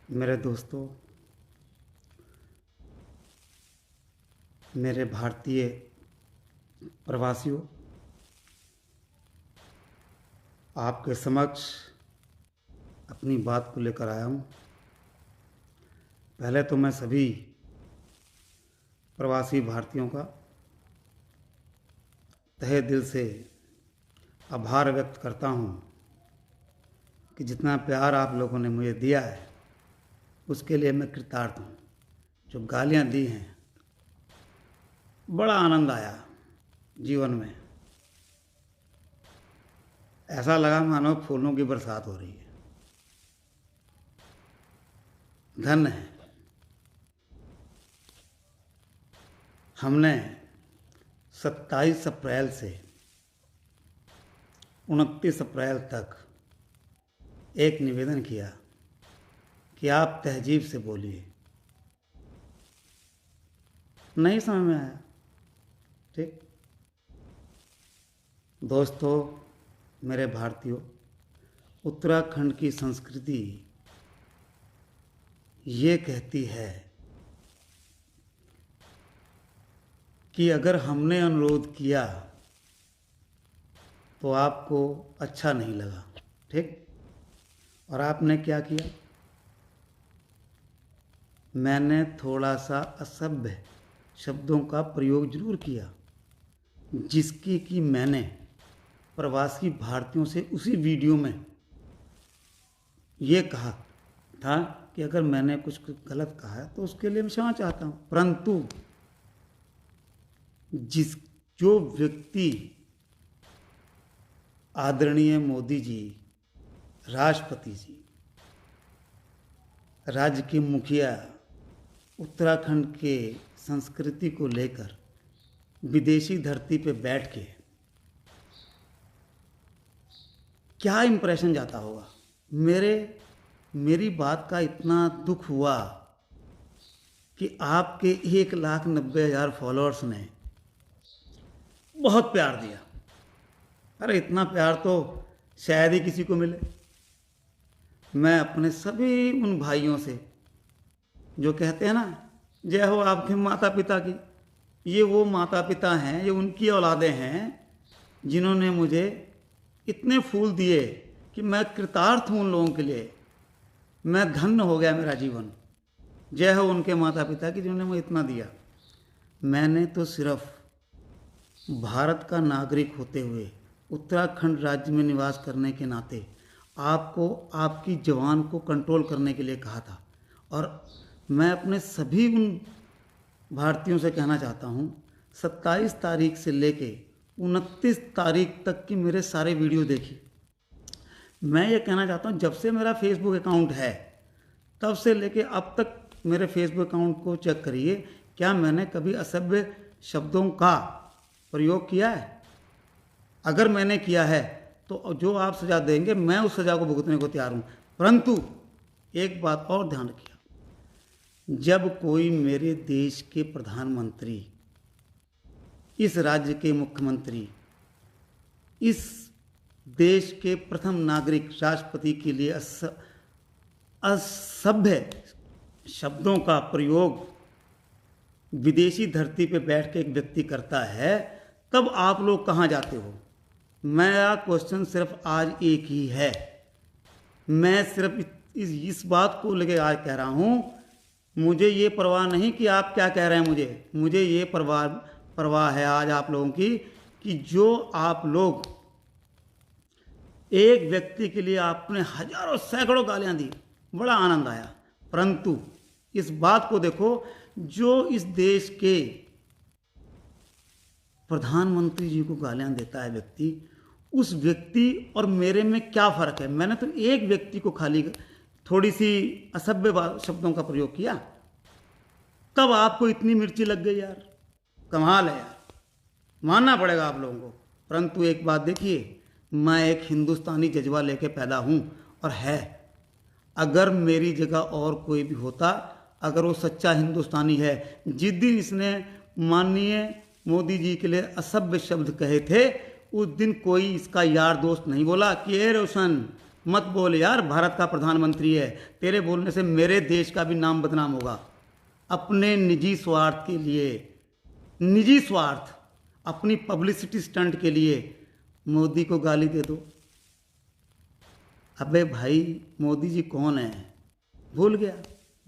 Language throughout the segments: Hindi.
मेरे दोस्तों, मेरे भारतीय प्रवासियों, आपके समक्ष अपनी बात को लेकर आया हूँ। पहले तो मैं सभी प्रवासी भारतीयों का तहे दिल से आभार व्यक्त करता हूँ कि जितना प्यार आप लोगों ने मुझे दिया है उसके लिए मैं कृतार्थ हूँ। जो गालियाँ दी हैं, बड़ा आनंद आया जीवन में। ऐसा लगा मानो फूलों की बरसात हो रही है। धन्य है। हमने 27 अप्रैल से 29 अप्रैल तक एक निवेदन किया कि आप तहजीब से बोलिए। नहीं समझ में आया, ठीक। दोस्तों, मेरे भारतीयों, उत्तराखंड की संस्कृति ये कहती है कि अगर हमने अनुरोध किया तो आपको अच्छा नहीं लगा, ठीक। और आपने क्या किया? मैंने थोड़ा सा असभ्य शब्दों का प्रयोग जरूर किया, जिसकी कि मैंने प्रवासी भारतीयों से उसी वीडियो में ये कहा था कि अगर मैंने कुछ गलत कहा है तो उसके लिए मैं क्षमा चाहता हूँ। परंतु जो व्यक्ति आदरणीय मोदी जी, राष्ट्रपति जी, राज्य के मुखिया उत्तराखंड के संस्कृति को लेकर विदेशी धरती पे बैठ के क्या इंप्रेशन जाता होगा। मेरी बात का इतना दुख हुआ कि आपके 1,90,000 फॉलोअर्स ने बहुत प्यार दिया। अरे इतना प्यार तो शायद ही किसी को मिले। मैं अपने सभी उन भाइयों से जो कहते हैं ना, जय हो आपके माता पिता की, ये वो माता पिता हैं, ये उनकी औलादें हैं जिन्होंने मुझे इतने फूल दिए कि मैं कृतार्थ हूँ उन लोगों के लिए। मैं धन्य हो गया मेरा जीवन। जय हो उनके माता पिता की जिन्होंने मुझे इतना दिया। मैंने तो सिर्फ भारत का नागरिक होते हुए उत्तराखंड राज्य में निवास करने के नाते आपको आपकी जवान को कंट्रोल करने के लिए कहा था। और मैं अपने सभी उन भारतीयों से कहना चाहता हूँ, 27 तारीख से लेके 29 तारीख तक की मेरे सारे वीडियो देखिए। मैं ये कहना चाहता हूँ, जब से मेरा फेसबुक अकाउंट है तब से लेके अब तक मेरे फेसबुक अकाउंट को चेक करिए, क्या मैंने कभी असभ्य शब्दों का प्रयोग किया है? अगर मैंने किया है तो जो आप सज़ा देंगे मैं उस सज़ा को भुगतने को तैयार हूँ। परंतु एक बात और ध्यान रखिए, जब कोई मेरे देश के प्रधानमंत्री, इस राज्य के मुख्यमंत्री, इस देश के प्रथम नागरिक राष्ट्रपति के लिए असभ्य शब्दों का प्रयोग विदेशी धरती पर बैठ के एक व्यक्ति करता है, तब आप लोग कहाँ जाते हो? मेरा क्वेश्चन सिर्फ आज एक ही है। मैं सिर्फ इस बात को लेकर आज कह रहा हूँ, मुझे ये परवाह नहीं कि आप क्या कह रहे हैं। मुझे ये परवाह है आज आप लोगों की कि जो आप लोग एक व्यक्ति के लिए आपने हजारों सैकड़ों गालियाँ दी, बड़ा आनंद आया। परंतु इस बात को देखो, जो इस देश के प्रधानमंत्री जी को गालियाँ देता है व्यक्ति, उस व्यक्ति और मेरे में क्या फ़र्क है? मैंने तो एक व्यक्ति को खाली थोड़ी सी असभ्य शब्दों का प्रयोग किया, तब आपको इतनी मिर्ची लग गई यार। कमाल है यार, मानना पड़ेगा आप लोगों को। परंतु एक बात देखिए, मैं एक हिंदुस्तानी जज्बा लेके पैदा हूँ और है, अगर मेरी जगह और कोई भी होता, अगर वो सच्चा हिंदुस्तानी है, जिस दिन इसने माननीय मोदी जी के लिए असभ्य शब्द कहे थे, उस दिन कोई इसका यार दोस्त नहीं बोला कि ए रोशन मत बोल यार, भारत का प्रधानमंत्री है, तेरे बोलने से मेरे देश का भी नाम बदनाम होगा। अपने निजी स्वार्थ के लिए, निजी स्वार्थ, अपनी पब्लिसिटी स्टंट के लिए मोदी को गाली दे दो। अबे भाई, मोदी जी कौन है भूल गया?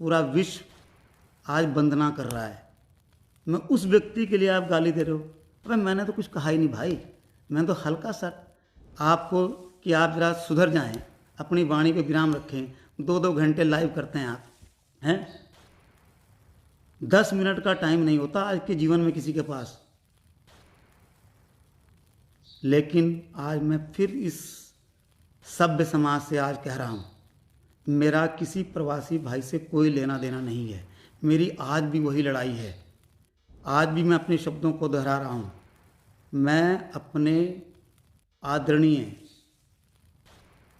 पूरा विश्व आज वंदना कर रहा है, मैं उस व्यक्ति के लिए आप गाली दे रहे हो। अबे मैंने तो कुछ कहा ही नहीं भाई, मैंने तो हल्का सा आपको कि आप जरा सुधर जाएं, अपनी वाणी पे विराम रखें। 2-2 घंटे लाइव करते हैं आप, हैं? 10 मिनट का टाइम नहीं होता आज के जीवन में किसी के पास। लेकिन आज मैं फिर इस सभ्य समाज से आज कह रहा हूँ, मेरा किसी प्रवासी भाई से कोई लेना देना नहीं है। मेरी आज भी वही लड़ाई है, आज भी मैं अपने शब्दों को दोहरा रहा हूँ। मैं अपने आदरणीय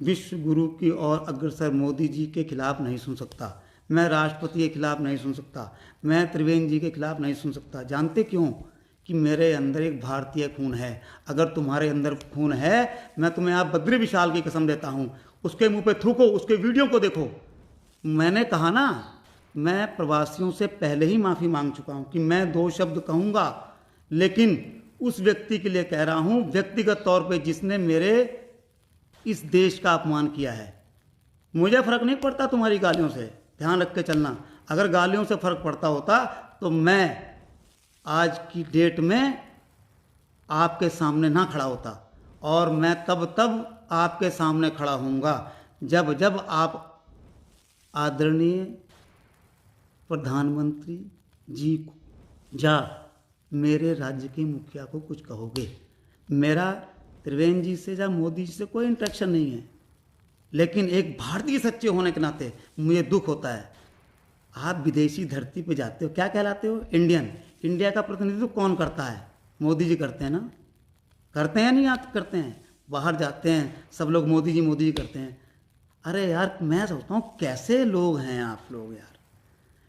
विश्व गुरु की ओर अग्रसर मोदी जी के खिलाफ नहीं सुन सकता, मैं राष्ट्रपति के खिलाफ नहीं सुन सकता, मैं त्रिवेंद्र जी के खिलाफ नहीं सुन सकता। जानते क्यों? कि मेरे अंदर एक भारतीय खून है। अगर तुम्हारे अंदर खून है, मैं तुम्हें आप बद्री विशाल की कसम देता हूँ, उसके मुंह पे थूको, उसके वीडियो को देखो। मैंने कहा ना, मैं प्रवासियों से पहले ही माफ़ी मांग चुका हूँ कि मैं 2 शब्द कहूँगा, लेकिन उस व्यक्ति के लिए कह रहा हूँ व्यक्तिगत तौर पे जिसने मेरे इस देश का अपमान किया है। मुझे फ़र्क नहीं पड़ता तुम्हारी गालियों से, ध्यान रख के चलना। अगर गालियों से फ़र्क पड़ता होता तो मैं आज की डेट में आपके सामने ना खड़ा होता, और मैं तब आपके सामने खड़ा होऊंगा जब जब आप आदरणीय प्रधानमंत्री जी को या मेरे राज्य के मुखिया को कुछ कहोगे। मेरा त्रिवेंद्र जी से या मोदी जी से कोई इंटरेक्शन नहीं है, लेकिन एक भारतीय सच्चे होने के नाते मुझे दुख होता है। आप विदेशी धरती पे जाते हो, क्या कहलाते हो? इंडियन। इंडिया का प्रतिनिधित्व कौन करता है? मोदी जी करते हैं ना? करते हैं नहीं? आप करते हैं? बाहर जाते हैं सब लोग मोदी जी करते हैं। अरे यार, मैं सोचता हूँ कैसे लोग हैं आप लोग यार,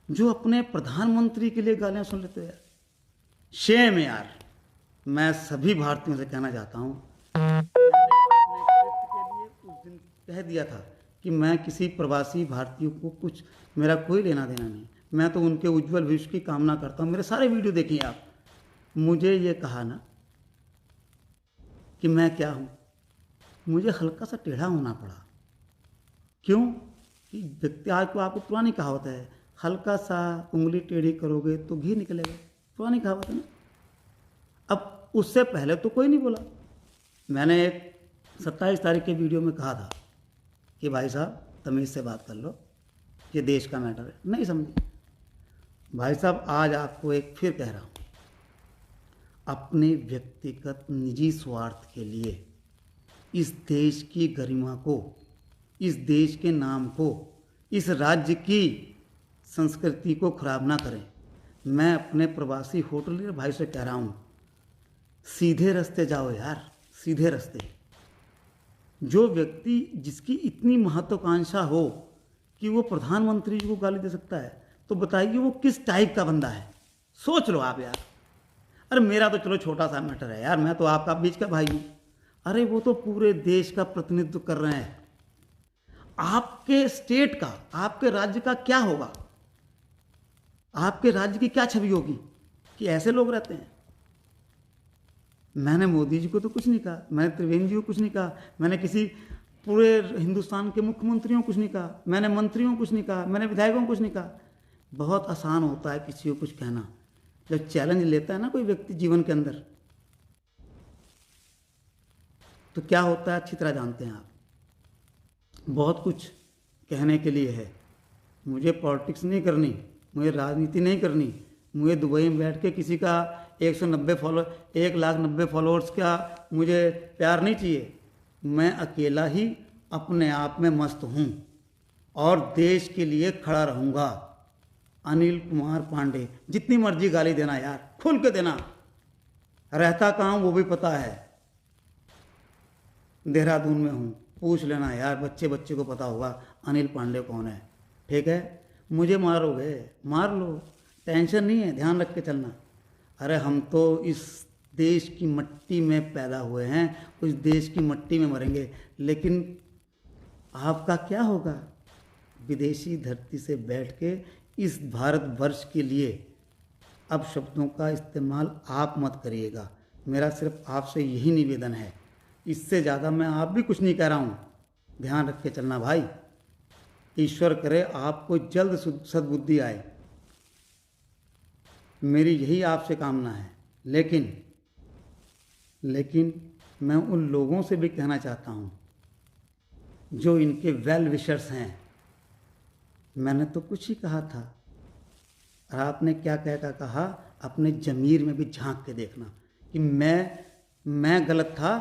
जो अपने प्रधानमंत्री के लिए गालियाँ सुन लेते हो यार। शेम यार। मैं सभी भारतीयों से कहना चाहता हूँ, मैंने अपने कृत्य के लिए उस दिन कह दिया था कि मैं किसी प्रवासी भारतीयों को कुछ, मेरा कोई लेना देना नहीं, मैं तो उनके उज्जवल भविष्य की कामना करता हूँ। मेरे सारे वीडियो देखिए आप। मुझे ये कहा ना कि मैं क्या हूँ, मुझे हल्का सा टेढ़ा होना पड़ा। क्यों? कि व्यक्ति, आज को आपको पुरानी कहावत है, हल्का सा उंगली टेढ़ी करोगे तो घी निकलेगा, पुरानी कहावत है ना। अब उससे पहले तो कोई नहीं बोला। मैंने एक 27 तारीख के वीडियो में कहा था कि भाई साहब तमीज़ से बात कर लो, ये देश का मैटर है, नहीं समझे। भाई साहब, आज आपको एक फिर कह रहा हूँ, अपने व्यक्तिगत निजी स्वार्थ के लिए इस देश की गरिमा को, इस देश के नाम को, इस राज्य की संस्कृति को खराब ना करें। मैं अपने प्रवासी होटलियर भाई से कह रहा हूँ, सीधे रास्ते जाओ यार, सीधे रास्ते। जो व्यक्ति, जिसकी इतनी महत्वाकांक्षा हो कि वो प्रधानमंत्री जी को गाली दे सकता है, तो बताइए वो किस टाइप का बंदा है? सोच लो आप यार। अरे मेरा तो चलो छोटा सा मैटर है यार, मैं तो आपका बीच का भाई हूँ। अरे वो तो पूरे देश का प्रतिनिधित्व कर रहे हैं। आपके स्टेट का, आपके राज्य का क्या होगा? आपके राज्य की क्या छवि होगी कि ऐसे लोग रहते हैं? मैंने मोदी जी को तो कुछ नहीं कहा, मैंने त्रिवेंद्र जी को कुछ नहीं कहा, मैंने किसी पूरे हिंदुस्तान के मुख्यमंत्रियों को कुछ नहीं कहा, मैंने मंत्रियों को कुछ नहीं कहा, मैंने विधायकों को कुछ नहीं कहा। बहुत आसान होता है किसी को कुछ कहना, जब चैलेंज लेता है ना कोई व्यक्ति जीवन के अंदर, तो क्या होता है अच्छी तरह जानते हैं आप। बहुत कुछ कहने के लिए है। मुझे पॉलिटिक्स नहीं करनी, मुझे राजनीति नहीं करनी, मुझे दुबई में बैठ के किसी का 1,90 फॉलोअर्स का मुझे प्यार नहीं चाहिए। मैं अकेला ही अपने आप में मस्त हूँ और देश के लिए खड़ा रहूँगा। अनिल कुमार पांडे, जितनी मर्जी गाली देना यार, खुल के देना, रहता कहाँ वो भी पता है, देहरादून में हूँ, पूछ लेना यार, बच्चे को पता होगा अनिल पांडे कौन है। ठीक है, मुझे मारोगे मार लो, टेंशन नहीं है, ध्यान रख के चलना। अरे हम तो इस देश की मट्टी में पैदा हुए हैं, उस देश की मट्टी में मरेंगे। लेकिन आपका क्या होगा? विदेशी धरती से बैठ के इस भारतवर्ष के लिए अब शब्दों का इस्तेमाल आप मत करिएगा। मेरा सिर्फ आपसे यही निवेदन है, इससे ज़्यादा मैं आप भी कुछ नहीं कह रहा हूँ। ध्यान रख के चलना भाई। ईश्वर करे आपको जल्द सद्बुद्धि आए, मेरी यही आपसे कामना है। लेकिन मैं उन लोगों से भी कहना चाहता हूँ जो इनके वेल विशर्स हैं। मैंने तो कुछ ही कहा था, और आपने क्या कहकर कहा, अपने ज़मीर में भी झांक के देखना कि मैं गलत था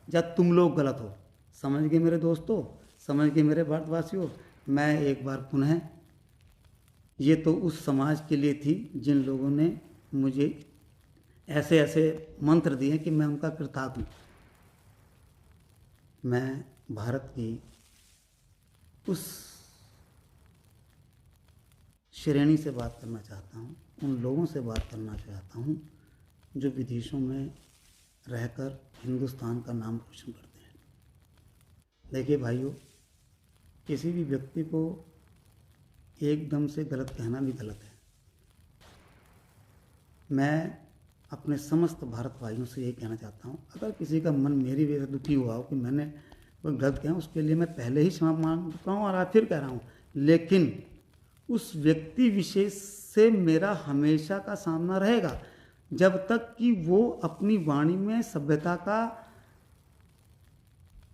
या तुम लोग गलत हो। समझ गए मेरे दोस्तों, समझ गए मेरे भारतवासियों। मैं एक बार पुनः, ये तो उस समाज के लिए थी जिन लोगों ने मुझे ऐसे ऐसे मंत्र दिए कि मैं उनका कृतज्ञ हूँ। मैं भारत की उस श्रेणी से बात करना चाहता हूँ, उन लोगों से बात करना चाहता हूँ जो विदेशों में रहकर हिंदुस्तान का नाम रोशन करते हैं। देखिए भाइयों, किसी भी व्यक्ति को एकदम से गलत कहना भी गलत है। मैं अपने समस्त भारत भाइयों से यही कहना चाहता हूँ, अगर किसी का मन मेरी वजह से दुखी हुआ हो कि मैंने कोई गलत कहा, उसके लिए मैं पहले ही क्षमा मांग चुका हूँ और आज फिर कह रहा हूँ। लेकिन उस व्यक्ति विशेष से मेरा हमेशा का सामना रहेगा जब तक कि वो अपनी वाणी में सभ्यता का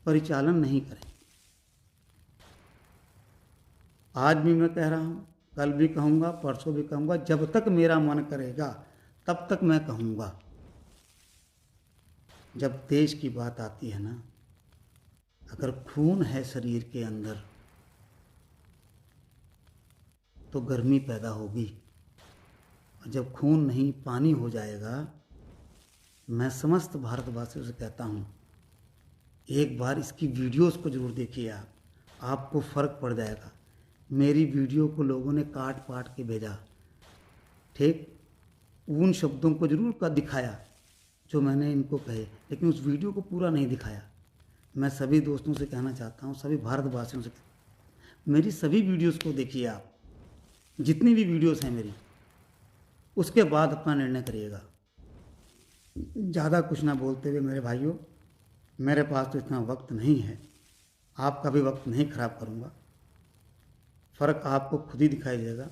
परिचालन नहीं करें। आज भी मैं कह रहा हूँ, कल भी कहूँगा, परसों भी कहूँगा, जब तक मेरा मन करेगा तब तक मैं कहूँगा। जब देश की बात आती है ना, अगर खून है शरीर के अंदर तो गर्मी पैदा होगी, और जब खून नहीं पानी हो जाएगा। मैं समस्त भारतवासियों से कहता हूँ, एक बार इसकी वीडियोस को ज़रूर देखिए आपको फ़र्क पड़ जाएगा। मेरी वीडियो को लोगों ने काट पाट के भेजा, ठीक, उन शब्दों को ज़रूर का दिखाया जो मैंने इनको कहे, लेकिन उस वीडियो को पूरा नहीं दिखाया। मैं सभी दोस्तों से कहना चाहता हूँ, सभी भारतवासियों से, मेरी सभी वीडियोस को देखिए आप, जितनी भी वीडियोस हैं मेरी, उसके बाद अपना निर्णय करिएगा। ज़्यादा कुछ ना बोलते हुए मेरे भाइयों, मेरे पास तो इतना वक्त नहीं है, आपका भी वक्त नहीं खराब करूँगा। फ़र्क आपको खुद ही दिखाई देगा।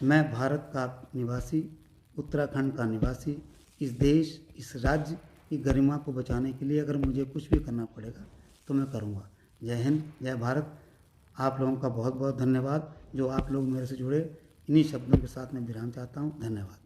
मैं भारत का निवासी, उत्तराखंड का निवासी, इस देश, इस राज्य की गरिमा को बचाने के लिए अगर मुझे कुछ भी करना पड़ेगा तो मैं करूँगा। जय हिंद, जय भारत। आप लोगों का बहुत बहुत धन्यवाद जो आप लोग मेरे से जुड़े। इन्हीं शब्दों के साथ मैं विराम चाहता हूँ। धन्यवाद।